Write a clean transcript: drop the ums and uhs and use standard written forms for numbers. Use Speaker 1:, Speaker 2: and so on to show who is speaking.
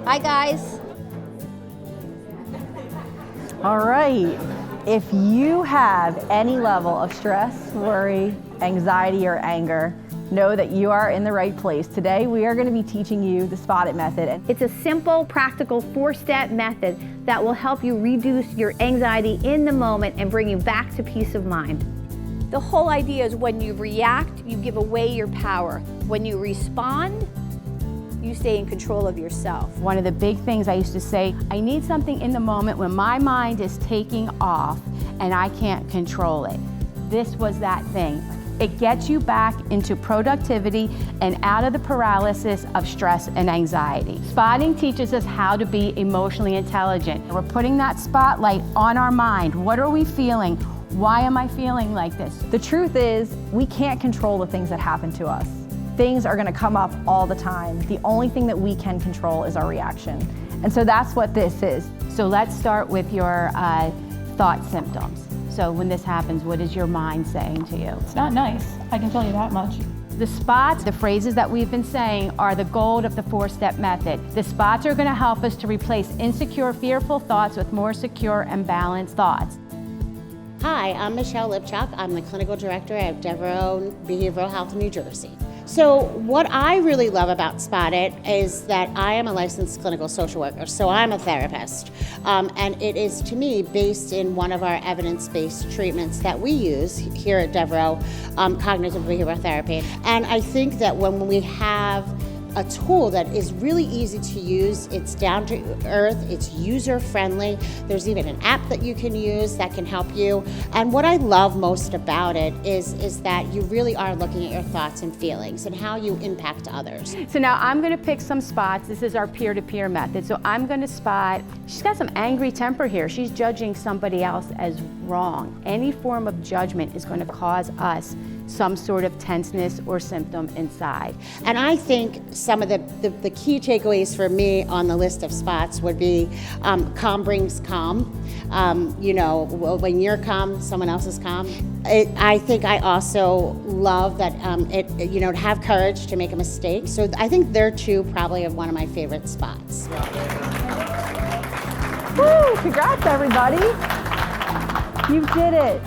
Speaker 1: Bye, guys.
Speaker 2: All right. If you have any level of stress, worry, anxiety, or anger, know that you are in the right place. Today, we are going to be teaching you the Spot It method.
Speaker 3: It's a simple, practical 4-step method that will help you reduce your anxiety in the moment and bring you back to peace of mind.
Speaker 1: The whole idea is when you react, you give away your power. When you respond, you stay in control of yourself.
Speaker 2: One of the big things I used to say, I need something in the moment when my mind is taking off and I can't control it. This was that thing. It gets you back into productivity and out of the paralysis of stress and anxiety. Spotting teaches us how to be emotionally intelligent. We're putting that spotlight on our mind. What are we feeling? Why am I feeling like this? The truth is, we can't control the things that happen to us. Things are going to come up all the time. The only thing that we can control is our reaction. And so that's what this is. So let's start with your thought symptoms. So when this happens, what is your mind saying to you?
Speaker 4: It's not nice, I can tell you that much.
Speaker 2: The spots, the phrases that we've been saying, are the gold of the 4-step method. The spots are going to help us to replace insecure, fearful thoughts with more secure and balanced thoughts.
Speaker 5: Hi, I'm Michelle Lipchuk. I'm the clinical director at Devereaux Behavioral Health in New Jersey. So what I really love about Spot It is that I am a licensed clinical social worker, so I'm a therapist. And it is, to me, based in one of our evidence-based treatments that we use here at Devereaux, cognitive behavioral therapy. And I think that when we have a tool that is really easy to use, it's down to earth, it's user friendly. There's even an app that you can use that can help you. And what I love most about it is that you really are looking at your thoughts and feelings and how you impact others.
Speaker 2: So now I'm going to pick some spots. This is our peer-to-peer method. So I'm going to spot, she's got some angry temper here. She's judging somebody else as wrong. Any form of judgment is going to cause us some sort of tenseness or symptom inside.
Speaker 5: And I think some of the key takeaways for me on the list of spots would be calm brings calm. You know, when you're calm, someone else is calm. I think I also love that you know, to have courage to make a mistake. So I think they're two probably of one of my favorite spots.
Speaker 2: Woo! Congrats, everybody! You did it.